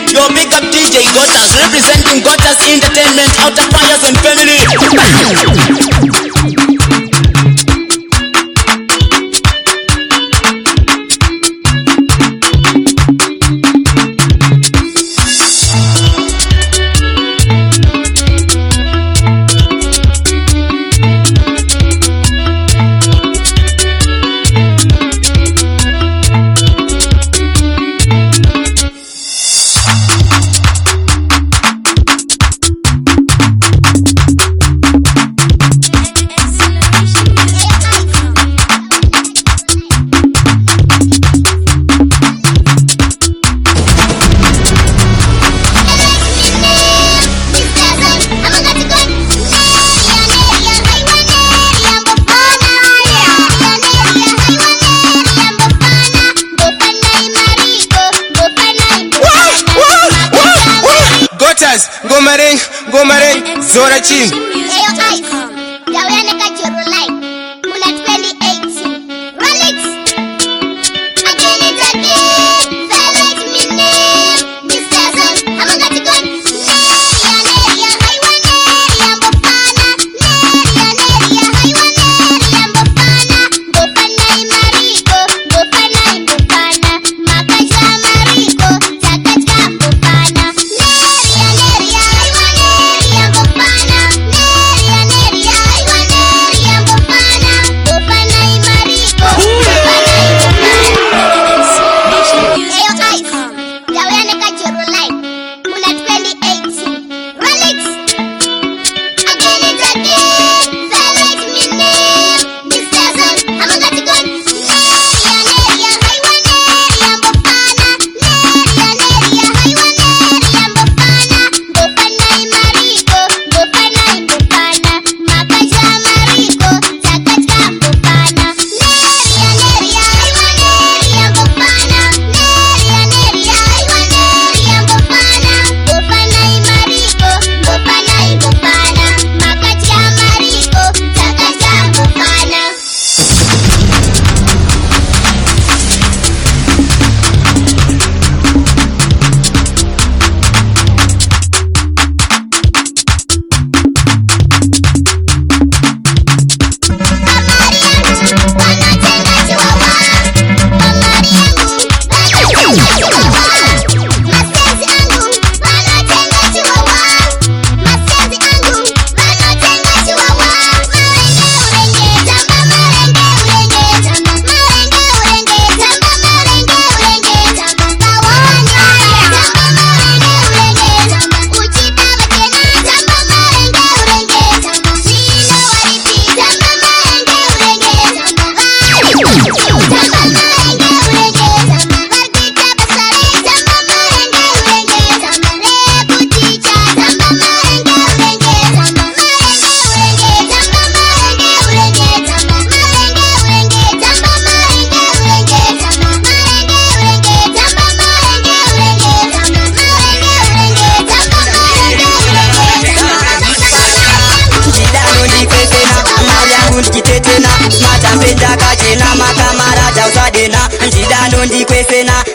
Yo, big up DJ Gotas, representing Gotas Entertainment, Outer Fires and Family. Gomareng, Zora Chin.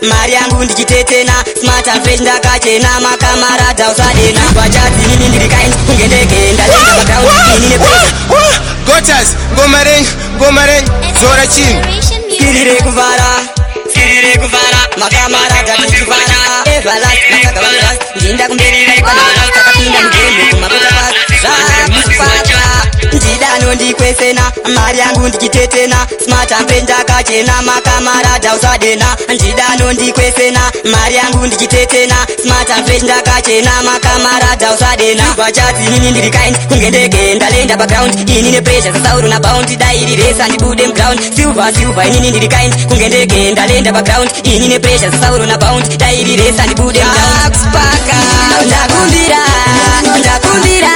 Mariangu ndikitetena smart and fresh ndakachena makamarada usadena wachazi nini ndikaini kungendeke ndalenga background nini Gotas Gomareng Zora Chin. Kirire kuvara makamarada tukivara evalas nakagabalas ndinda kumberire kana takapinda mgemu kumakota ndidano ndikwesena Mariangu ndikitetena smart and fresh ndakachena makamarada usadena ndidano ndikwesena Mariangu ndikitetena smart and fresh ndakachena makamarada usadena wachazi nini ndikaini kungendeke ndalenda background inine pressure sasauru na bound dairi race and bude ground silver inini ndikaini kungendeke ndalenda background inine pressure sasauru na bound dairi race and bude ground spaka ndakumbira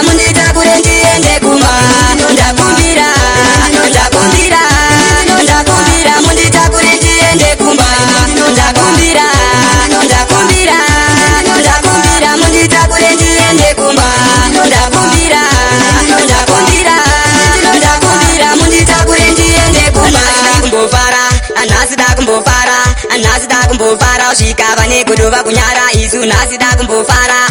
mundita kurenji ende kuma ndakumbira mundita kurenji ende kuma ndakumbira mundita kumbofara usvika vane godova kunyara isu nasida kumbofara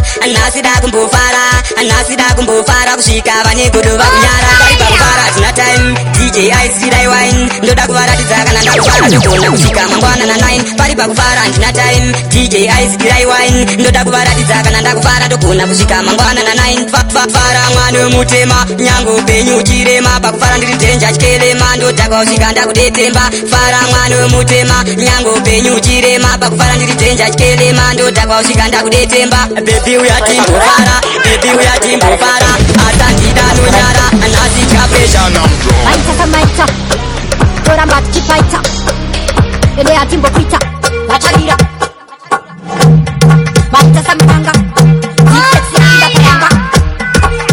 kusvika vane godova kunyara pari pakufara tina time DJ Ice dai wine ndoda kuvaratidza kana ndakufara ndogona kusvika mangwana na 9 pari pakufara tina time DJ Ice dai wine ndoda kuvaratidza kana ndakufara ndogona kusvika mangwana na 9 fara mwana mutema nyango penyu chirema pakufara ndiri danger chikelema ndotaka kusvika ndakudetemba fara mwana mutema nyango penyu chirema pakufara ndiri danger chikelema ndotaka kusvika ndakudetemba baby uyatimbofara atandida nonyara anasika pressure maita tora matipaita ele atimbo pita vacharira maita samanga diketsinda panga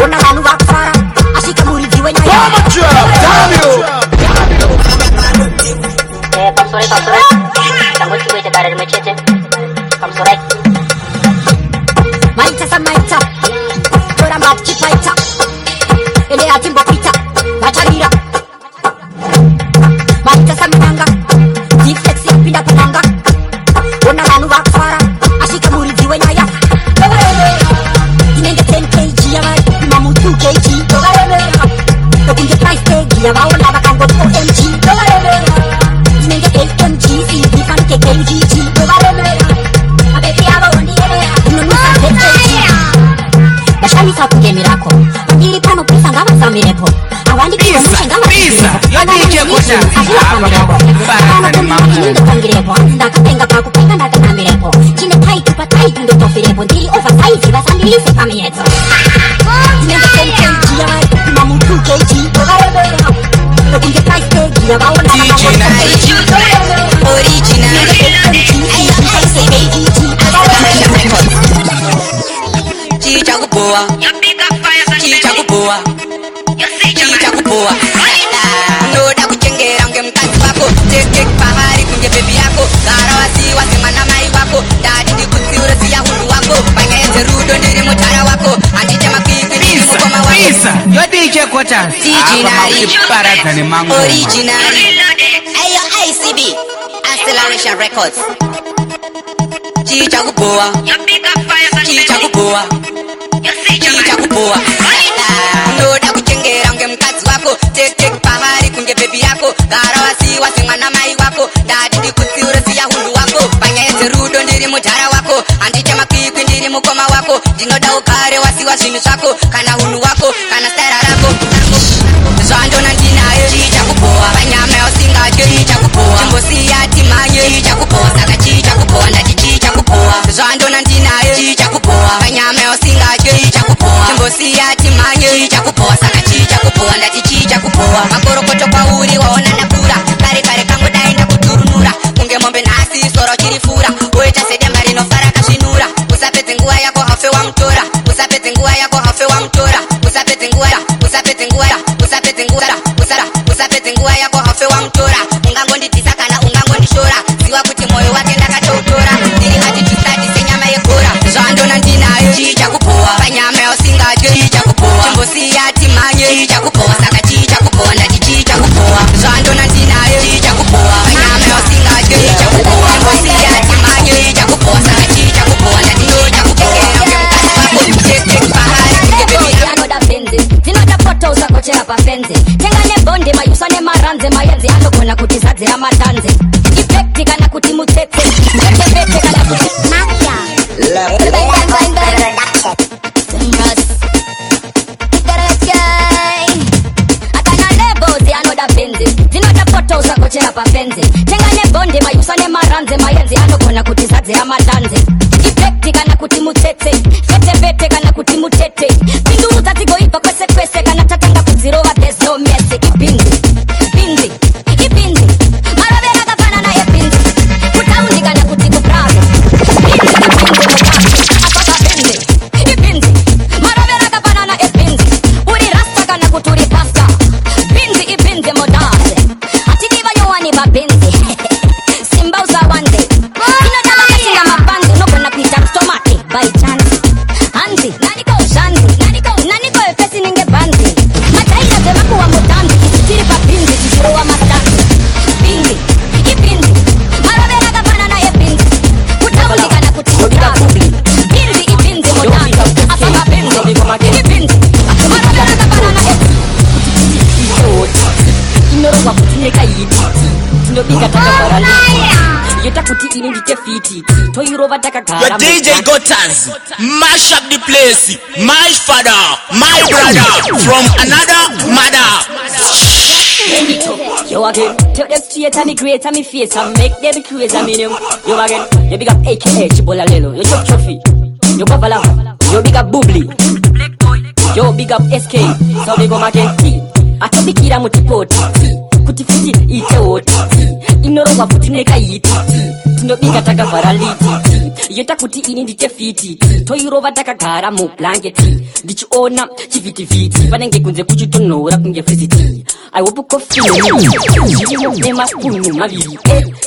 ona vanhu vakufara asvika muridzi wenyaya pamusoro tangoti kuita dare rimwe chete pamusoro maita samaita tora matipaita ele atimbo pita vacharira maita samanga diketsinda panga ona vanhu vakufara asvika muridzi wenyaya inenge 10 kg yavari mamu 2 kg okunge price tag yavaona vakangoti omg inenge 8 mg ifanike kg abebi avo ondiyevera inonusa 10 kg vashamisa kugemirako vandiri pano pisa ngavazamirepo avandikiomeshe ndakatenga pakupeka ndakanamirepo chine taitu pataitu ndotofirepo ndiri oversize vasandirise pamiyedzo inenge 10 kg yavari mamu 2 kg okunge price tag yavaona chichakupoa ndoda kuchengera unge mukadzi wako teke pavari kunge bebi yako gara wasiwa semwana mai wako dadi ndikutsiura siya hundu wako panyaya dzerudo ndiri mutara wako handitema kwikwi ndiri mukoma wako originary ayo ICB Acceleration Records chichakupoa ndoda kuchengera unge mukadzi wako teke pavari kunge bebi yako gara wasiwa semwana mai wako dadi ndikutsiura siya hundu wako panyaya dzerudo ndiri mutara wako handitema kwikwi ndiri mukoma wako ndinoda ugare wasiwa zvinhu zvako kana hunhu wako kana staira rako zvandona ndinayo chichakupoa panyama yausingadyo chichakupoa chimbosiya timanye chichakupoa saka chichakupoa ndati chichakupoa zvandona ndinayo chichakupoa panyama yausingadyo chichakupoa chimbosiya timanye chichakupoa saka chichakupoa ndati chichakupoa makorokoto kwauri waona nakura kare kare kangodai ndakuturunura kunge mombe nhasi soro chirifura oita sedemba rinofara kazvinura usapedze nguva yako hafe wamutora usapedze nguva yako hafe wamutora usapedze nguva yako hafe wamutora ungangondidhisa kana ungangondishora ziva kuti mwoyo wake ndakatoutora ndiri atitustati senyama yegora zvandona ndinayo chichakupoa panyama yausingadyo chichakupoa chimbosiya timanye chichakupoa saka chichakupoa ndati chichakupoa zvandona ndinayo chichakupoa panyama yausingadyo chichakupoa chimbosiya timanye chichakupoa saka chichakupoa ndati chichakupoa dzinoda poto usakochera pafenzi tenga nebonde mayusa nemaranze mayenzi anogona kuti zadzira matanze ifekti kana kuti mutsetse vetevete kana kuti akana lebozi anoda benzi dzinoda poto usakochera pafenzi tenga nebonde mayusa nemaranze mayenzi anogona kuti zadzira matanze ifekti kana kuti mutsetse vetevete kana kuti mutete pindu dzatigoibva kwese kwese kana tatanga kudzirova there's no mercy ibinzi marovera akafanana ebinzi kutaundi kana kuti kubraza ibinzi marovera akafanana ebinzi uri rasta kana kuti uri pasta ibinzi modale hatidiva nyowani mabinzi simba usawanze inodavakatinga mabanzi unogona kuita tomate by chance fiti toyirova takagara Your DJ Gutters mash up the place. My father, my brother from another mother. Yo again, tell them straight and me great and me face and make them crazy and me name. Yo again, you big up AKA Chibola Lelo, you Chop Trophy, you Babala, you big up Boobly, yo big up SK, so we go maken T. Atobikira mutipoti kutifiti ite woti inoro wafutineka yiti tinobika takavhara liti yota kuti ini ndite fiti toirova takagara mublanketi ndichiona chivhitivhiti panenge kunze kuchitonhora kunge friziti aiwopukofilomii nemapunu maviri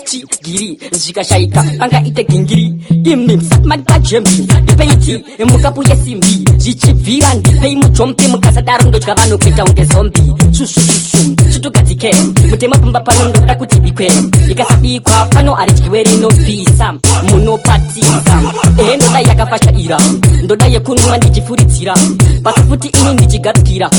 chigiri zvikashaika pangaite gingiri imimsatmadipajembi ndipeiti mukapu yesimbi zvichibvira ndipei muchompe mukasadaro ndodya vanhu kuita unge zombi susususu chitogadzike mutema pamba pano ndoda kuti bikwe ikasadikwa pano aridyiwe rinobvisa munopatisa ndoda yakafashaira ndoda yekunwa ndichifuridzira pasi futi ini ndichigadzira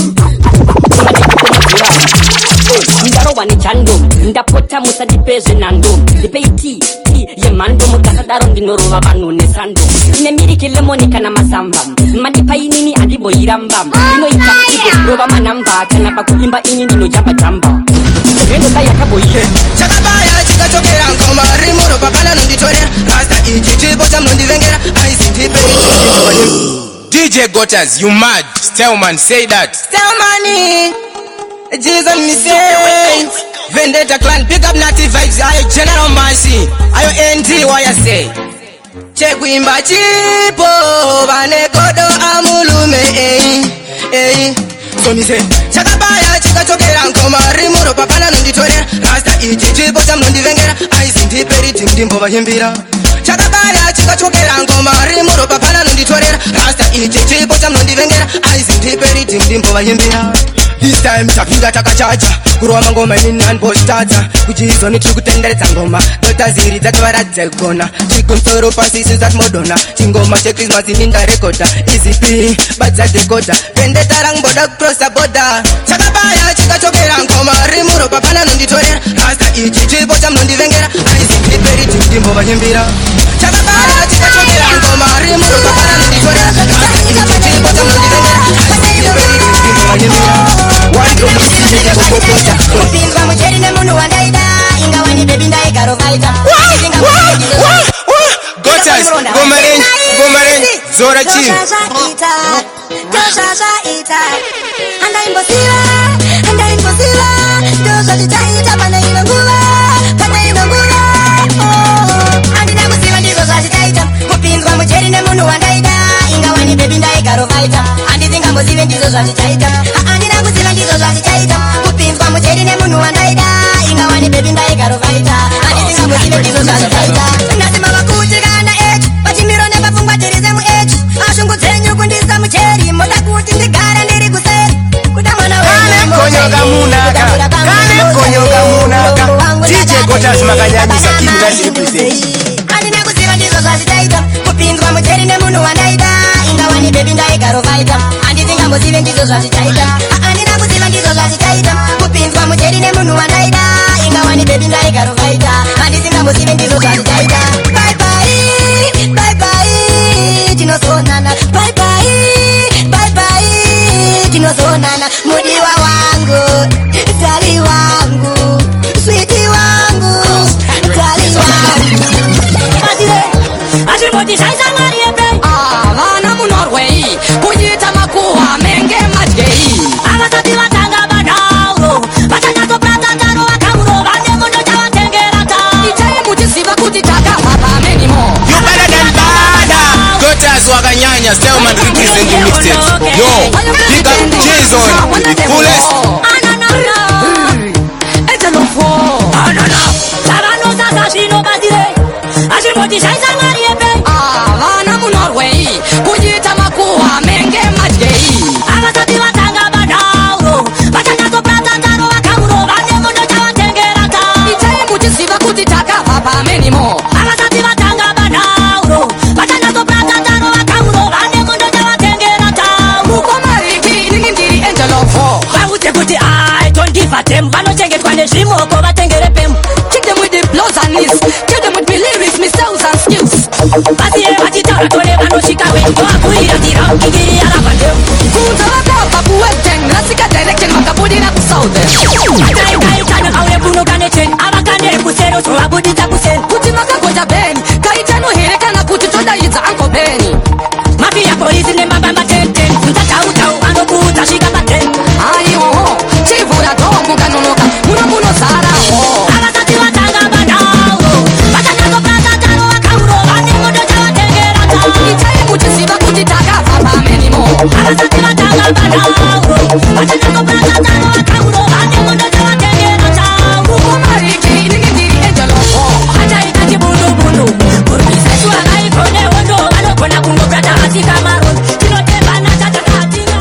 ndarowa nejando ndapota musadipezve nando ndipeiti yemhando mukasadaro ndinorova vanhu nesando ine miriki lemoni kana masamba madipainini handimboiramba inoita rova manamba kana pakuimba ini ndinojamba-jamba ndoda yakaboire chakabaya chikachokera ngoma rimuro papana nonditorera rasta ichi chipo chamnondivengera aizindipei DJ Gutters, you mad? Stellman, say that. Stellman, Jesus me say. Vendetta clan, pick up native vibes. I General Mercy. I NT, why I say? Check wimba chipo, vanekodo amulume, So me say, chakabaya chikachokera ngoma rimuro papana nonditorera rasta ichi chipo chamnondivengera aizindipei timdimbo vahimbira. Chakabaya chikachokera ngoma rimuro papana nonditorera rasta ichi chipo chamnondivengera aizindipei timdimbo vahimbira. This time tapinga takachacha kurova mangoma inini handibozvitadza kuchizoni tiri kutenderedza ngoma dota ziri dzatovaradza kugona chikumusoro pasi isu zatimodona chingoma chekrismas ini ndarekodha easy badzadekodha vendetta rangboda kucrossa border. Chakabaya chikachokera ngoma rimuro papana nonditorera rasta ichi chipo chamnondivengera aizindipei timdimbo vahimbira. Chakabaya chikachokera ngoma rimuro papana nonditorera rasta ichi chipo chamnondivengera aizindipei timdimbo vahimbira. Kupinzwa mucheri nemunhu wandaida ingawani bebi ndaikarovaita Gutters, gomarenyi, zora chini Toshashaita Andaimbosiva Toshashitaita pana ino nguva Andina kusiva ndizo zvashitaita Kupinzwa mucheri nemunhu wandaida ingawani bebi ndaikarovaita Andizingambozive ndizo zvashitaita Andina kusiva ndizo zvashitaita Kupinzwa mucheri nemunhu wandaida ingawani bebi ndaikarovaita Andizingambozive ndizo zvashitaita Nasima vakuti kana echi pachimiro nepafungwa tirize muechi ashungu dzenyu kundisa mucheri moda kuti ndigara ndiri kuseri kuda mwana konyoka munaka DJ Gutters makanyanyisa andina kuziva ndizvo zvazvitaita kupinzwa mucheri nemunhu wandaida ingawani bebi ndaikarovaita andizingambozive ndizvo zvazvitaita andina kuziva ndizvo zvazvitaita kupinzwa mucheri nemunhu wandaida ingawani bebi ndaikarovaita andizingambozive ndizvo zvazvitaita bye bye tinosonana bye bye tinosonana mudiwa wangu tali wangu switi wangu tali wangu Ashimoti shaisa mariebe vana munorwei kunyita makuwa menge madyei avasati vatanga badauro vachanyatsopratataro vakauro vane muno chavatengerata ichai muchiziva kuti takahwapa menimo. You better than bada. Gutters wakanyanya Stellman representing mixtapes. Yo, big up Jason, the coolest. Ashimoti shaisa mariebe vana munorwei kunyita makuwa menge madyei avasati vatanga badauro vachanyatsopratataro vakauro vane muno chavatengerata ichai muchiziva kuti takahwapa menimo avasati vatanga badauro vachanyatsopratataro vakauro vane muno chavatengerata mukomariki inini ndiri angel of war vaute kuti I don't give a damn vanochengetwa nezvimoko vatengere pemu kick them with the blows and knees kill them with me lyrics me styles and kuira dira igiri arabande Kuta wapa buweteng Nasika direction makabudi na kusaude Atai kai tana aure puno kane chen Abakane kusero so abudi takusen Kuti makagoja beni Kaitanu hirekana kuti toda iza anko beni Mafia polisi ne mabamba tenten Mtatau tau anokuta shika paten Ayi oho Chivura tomu kanonoka Muno muno sara ho Abasati watanga bandao Batanako prata tano wakauro Ane modo tawa tengera tao Ichaye kuti siba kuti taka papa menimo Abasati watanga bandao Batanako prata tano wakauro Ane modo tawa tengera tao Kumariki inigindiri enjalo ho Atai kati bundu bundu Kurmisa shua ngai kone wondo Anokona kungo prata atika maron Kilote bana tata katina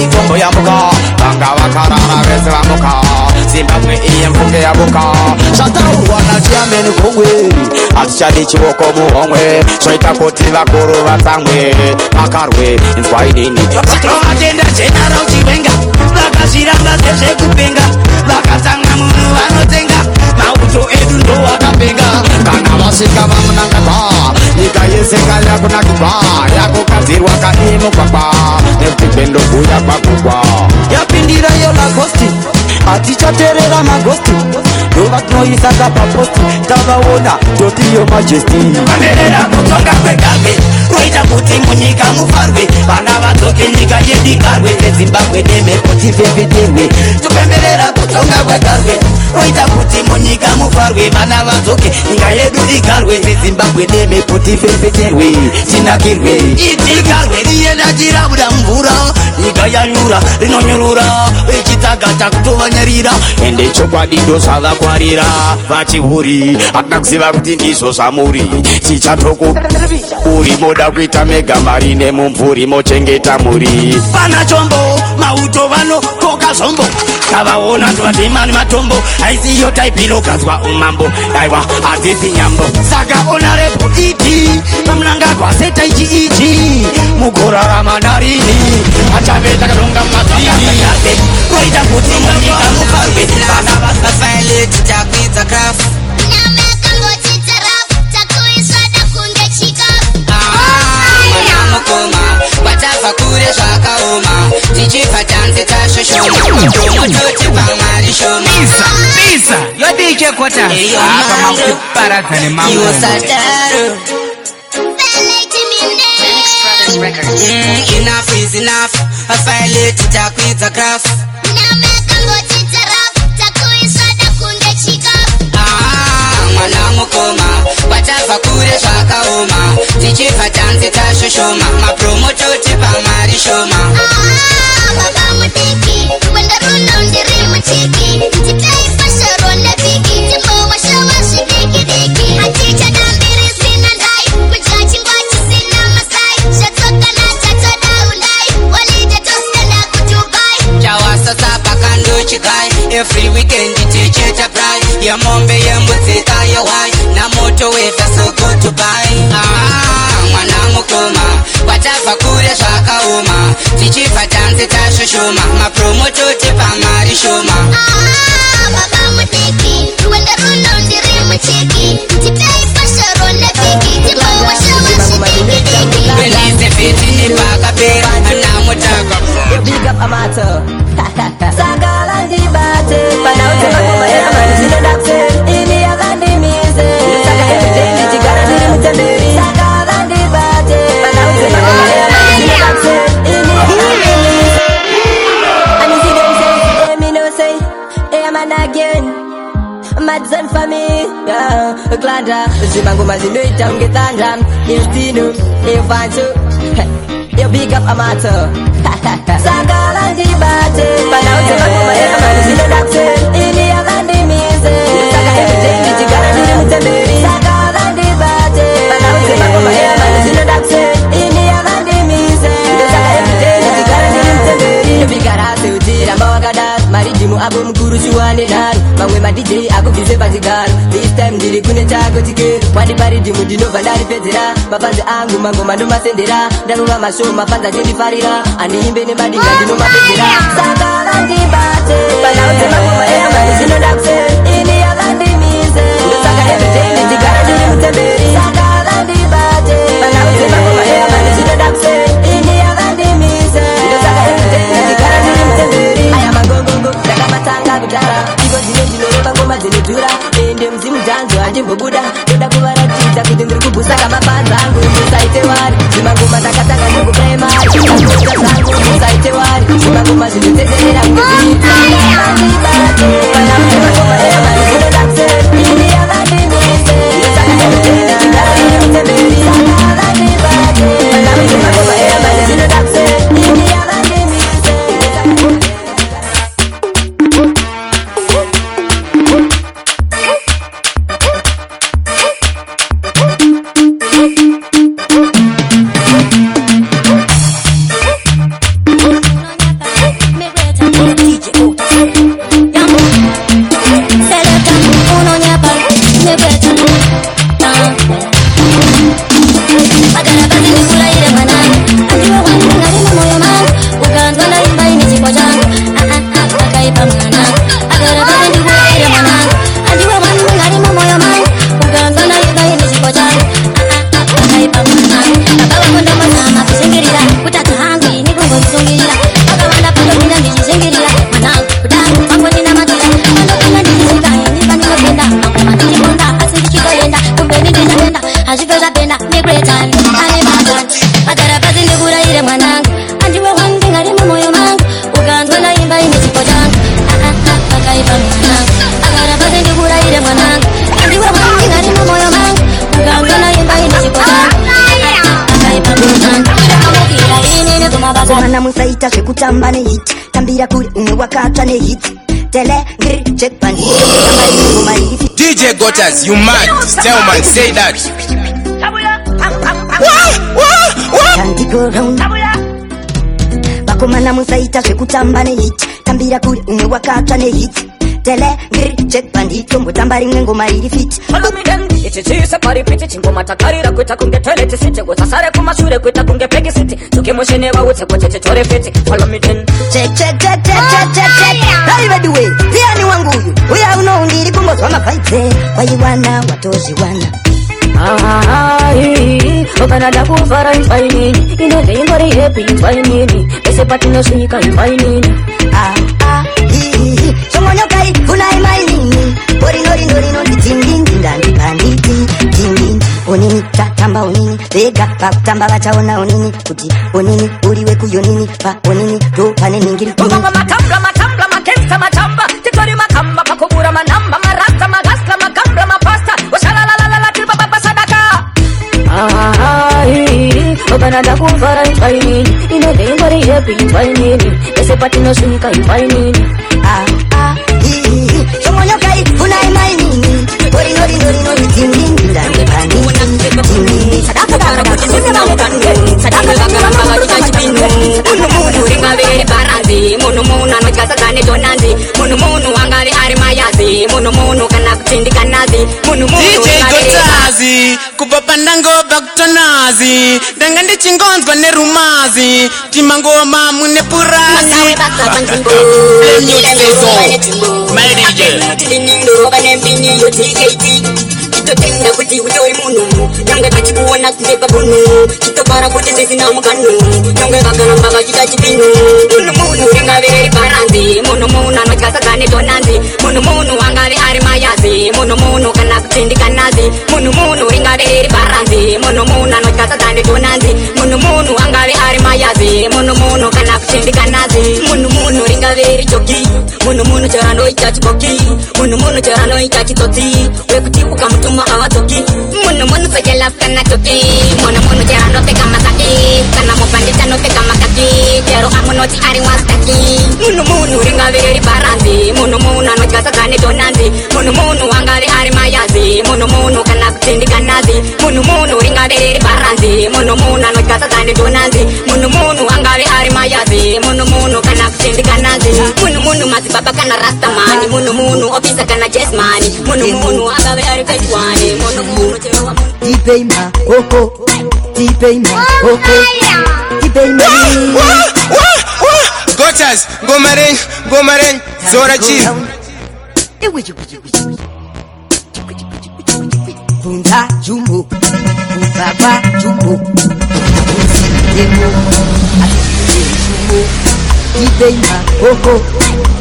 Itombo ya muka Banga wakarara vese wa muka Zimbabwe iye mfunge ya muka Shatau wanachia meni kongwe Atichadi chiwoko muhongwe Soita kuti vakuru vatangwe Makarwe inzwainini Vatro atenda chenara uchiwenga Vakashiranga zeshe kupenga Vakatanga munu vanotenga Mauto edu ndo wakapenga Kana vasika vamunanga kwa Nyika yeseka yakunakibwa Yakukadzirwa kaimu kwakwa Nekutipendo kuya kwakukwa yapindira yo lagosti atichaterera magosti ndova tinoisaka paposti tavaona totiyo majesti Mamerera kutonga kwegabe Roita kuti munyika mufarwe Vana vadzoke nyika yedikarwe Zimbabwe nemekoti vevederwe Tupemberera kutonga kwegabe Roita kuti munyika mufarwe Vana vadzoke nyika yedu ikarwe Zimbabwe nemekoti vevederwe Tinakirwe Itikarwe rienda jirabuda mvura Nyika yanyura rinonyurura Ichitagata kutovanyarira Ende chokwadi ndosava kwarira Vachihuri hatina kuziva kuti ndizo samuri Chichatoko uri moda kuita mega marine mumvuri mochengeta muri Pana chombo mauto vano koka zombo Kavaona tuvatemani matombo Aisiyo taipilo kazwa umambo Aiwa hadzisi nyambo Saka ona repo iti Pamunanga kwa seta ichi Mugora ramanarini Achaveta karonga mazini Roita kuti munyika mukarwe Vana Vafaile titakwidza krafu Mwanamukoma Watafa kure zvakaoma Tichipa tanzi tashoshoma Tomototi pamari shoma Bisa yodike kota Apa makuparadza nemamwe Iwo sadaro Enough is enough Vafaile titakwidza krafu Mwanamukoma Watafa kure zvakaoma Tichipa tanzi tashoshoma Mapromototi pamari shoma Baba mutiki, wenda runa undiri mutiki Tikai fasha ronda bigi, timbo washa washi diki diki Aticha dambiri sina ndai, kujachi ngwachi sina masai Shatoka na chatoda undai, walija toska na kutubai Chawasa sapa kando chikai Every weekend ticheta brai Ya mombe ya mbutsika ya wai Na moto weta so good to buy Mwanamukoma Watafa kure zvakaoma Tichipa tanzi tashoshoma Mapromototi pamari shoma Baba mutiki, wenda runa undiri mutiki Tikai fasha ronda bigi, timbo washa washi diki diki Belize fiti ni paka pera Na mutaka big up amateur Sagala ndibate Panauti makoma ya mani zino dakse Ini ya gandi mize Saka everyday nichigara niri mutemberi Sagala ndibate Panauti makoma ya mani zino dakse Ini ya gandi mize And you see them say, hey me no say Hey I'm an again Mad Zen for me, yeah Glanda, zimangu mazino itamgetanda Niltino, Evancho Yo big up amateur Sagala ndibate Panauti makoma ya mani zino dakse Ini ya gandi mize Saka everyday nichigara niri mutemberi Sagala ndibate Panauti makoma ya mani zino dakse Ini ya gandi mize Saka everyday nichigara niri mutemberi Yo big up utira mawagadas Marijimu abo mkuru chuwane naru Mamwe ma DJ akubize pachigara This time ndiri kune chako chike Wandiparidi mundinobva ndaripedzera Mapanzi angu mangoma ndomasendera Ndanova mashow mapanzi achindifarira Andiimbe nemadinga ndinomapedzera Saka vandibate Panauze mangoma eyamani zvinoda kuse Ini yavandimise Ndosaka everyday ndigara ndiri mutemberi Saka vandibate Panauze mangoma eyamani zvinoda kuse Ini yavandimise Ndosaka everyday ndigara ndiri mutemberi Aya magongongo ndakamatanga kudhara Iko dzine dzinoreva ngoma dzinodhura Ende mzimu dzanzo handimbobuda Ndoda kuvaratidza kuti ndiri kubhusa kamapanza angu Musaite wari zvimangoma ndakatanga ndiri kuprimary Zvimangoma zangu musaite wari zvimangoma zvinotedzerera kungezviita Vandibate Panauze mangoma eyamani zvinoda kuse Ini yavandimise Ndosaka everyday ndigara ndiri mutemberi Saka vandibate Panauze mangoma eyamani zvinoda kuse Ini yavandimise Komana musaita zvekutamba nehit Tambira kuri umwe wakata nehit Tele ngiri checkband DJ Gotas, you mad? Tell man, say that. Can't go round Bakomana musaita zvekutamba nehit Tambira kuri umwe wakata nehit Tele ngiri checkband Tombo tambari ngengoma iri fit Follow me then Ichichisa pari piti chingoma takarira kuita kunge toilet city Gosasare kumashure kuita kunge pegi city Tukimushene wa utse kote chore fiti Follow me then Check Hey by the way Tiani wangu uyu Uya uno ungiri kumbozwa mafaite Wayiwana watoziwana Okanada kuvara ifainini Inove ingori happy ifainini Ese patino shika ifainini Somonyokai funai mainini Orino nditindindi ndandi panditi Tindindi onini tatamba onini Vega pakutamba vachaona onini Kuti onini uriwe kuyonini Pa onini do pane ningiri kuni Ugongo matambla makemsa matamba Titori makamba pakubura manamba Marasta magasta makambra mapasta Ushalalalala tilbaba sadaka Okanada kuvara ifainini Inove ingori happy ifainini Ese patino shika ifainini Somonyokai funai mainini Orino nditindindi ndandi panditi Sadaka para kuti ndinamukande Sadaka lakaramba vachita chipindu Munu ringaveri baranzi Munu anotyasadzane tonanzi Munu angari ari mayazi Munu kana kutindika nazi DJ Gotazi, kubaba ndango bakutonazi Ndanga ndichingonzwa nerumazi Timangoma mune purazi My DJ Kitotenda kuti utoi munu Nyonge pachikuona kutepa bunu Kitopara kuti sisina mukanu Nyonge vakaramba vachita chipinu Munu ringaveri baranzi Munu anotyasadzane tonanzi Munu angari ari mayazi Munu kana kutindika nazi Munu ringaveri baranzi Munu anotyasadzane tonanzi Munu angari ari mayazi Munu kana kutindika nazi Munu ringaveri choki Munu charanoita chikoki Munu charanoita chitoti Wekuti ukamutuma awatoki Munu sejela kana choki Munu charanote kamasaki Kana mupandita note kamakaki Kero amunoti ari wastaki Munu ringaveri baranzi Munu anotyasadzane tonanzi Munu angari ari mayazi Munu kana kutindika nazi Munu ringaveri baranzi Munu anotyasadzane tonanzi Munu angari ari mayazi Munu kana kutindika nazi Munu munu mazibaba kana rastamani munu officer kana jesmani munu agawe ari kaitwani munu chewa Tipeima oko Tipeima oko Tipeima Gotas Gomareng Zora Chief Bunda Jumbo Baba Jumbo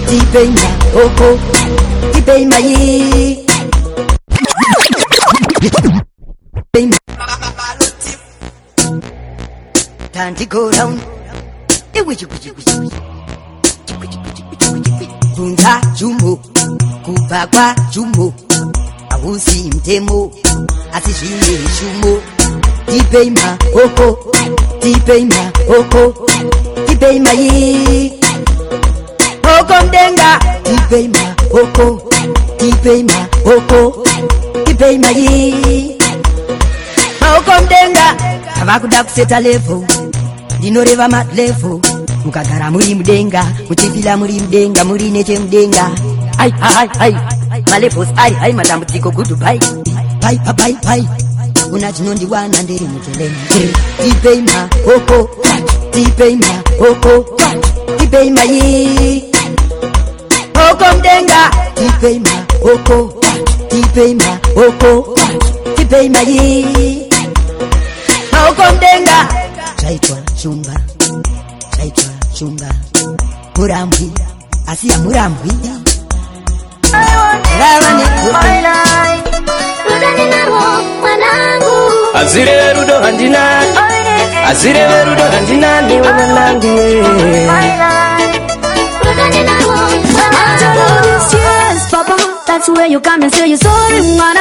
Tipeima oko Tipeima yi Time to go down. Bunda Jumbo Kubagwa Jumbo Awusi Mtemo Asishine Shumo Tipeima oko Tipeima yi Oko mdenga Tipeima oko Tipeima yi Oko mdenga Avakuda kuseta level Dinoreva mat level Mukagara muri mdenga Muchifila muri mdenga Muri neche mdenga Ai Malefos ai Matambutiko gudu pai Unachinondi wana ndiri mteleni Tipeima oko Tipeima yi Oko mdenga Tipeima oko Tipeima yi Oko mdenga Chaitwa chumba Murambi Asia murambi Azire rudo handina ni wananangi Papa, that's where you come and say you're sorry, man.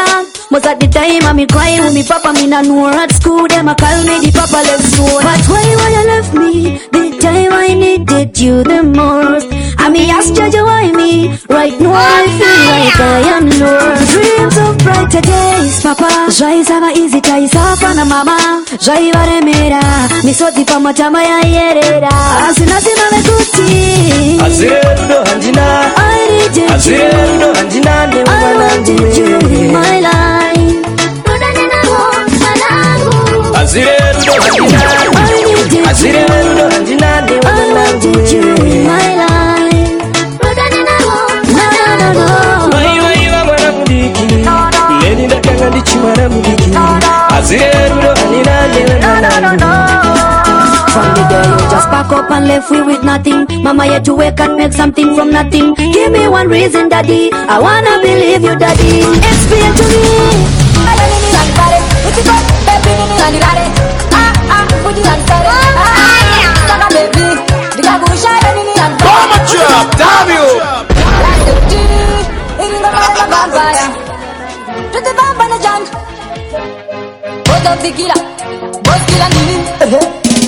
Most at the time I me cry with me papa, me na know at school. Them I call me the papa left soul. But why you left me? The time I needed you the most. I me ask Jaja why me? Right now I feel like I am lost. Dreams of brighter days, papa. Jai sava easy tai safa na mama. Jai vare mera. Mi soti pa matama ya yerera. Asina sima me kuti. Azire rudo handina I needed Azire rudo handina ni wananangi you in my life. Azire rudo handina ni wananangi my life. Wai mwana mudiki Leni ndakanga ndichimwana mudiki Azire rudo handina ni wananangi From the day you just pack up and left we with nothing. Mama had to wake and make something from nothing. Give me one reason, daddy. I wanna believe you, daddy. Explain to me. Bomba drop, damn you.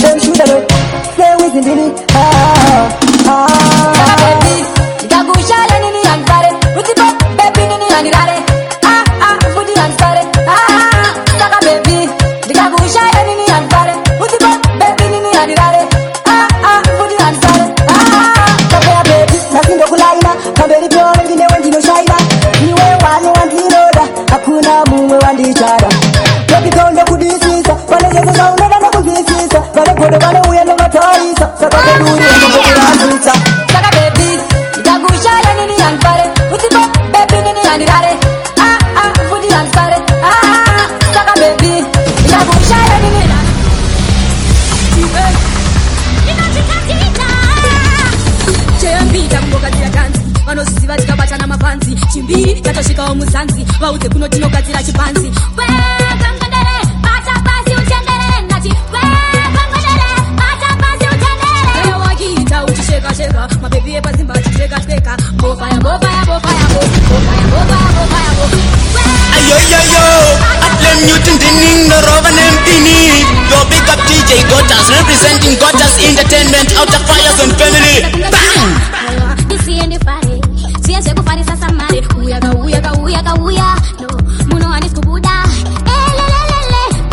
Them shoulda know Stay with me, Dini Nasindo kulaina Kambeli piyone ngine wendino shaida Niwe wani wandiroda Hakuna mume wandichara Yoki kondo kudisisa Wale jeza unada na kuzisisa Wale kodo wale uya no mataisa Saka beduri ya mbo kulandusa Saka baby, itagushaya nini yanpare Utipo baby nini yanirare Fudi yanpare Saka baby, itagushaya nini Chembita mboga zila kanzi Vanosisiva zikabatana mapanzi Chimbi, chatoshika omuzanzi Vauze kuno tino kazila chipanzi Weka ngondere, bata pasi uchendere Nati, weka ngondere, bata pasi uchendere Ewa wakita uchisheka sheka Mabebi epa zimba chisheka sheka Bofaya Ayo Atlem Newton Dining no Rovan Empini. Yo big up DJ Gotas representing Gotas Entertainment out of Fires and Family. Bang!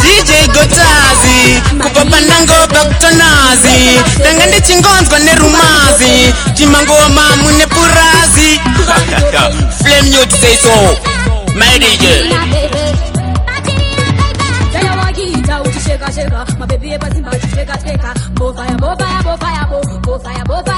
DJ Gotas Kupapa nango Dr. Nazi Tanga ndichingonzwa nerumazi Chimangoma mune purazi Flame you to say so My DJ Shake, my baby, shake, shake, bo fire, bo fire, bo fire, bo fire, bo fire.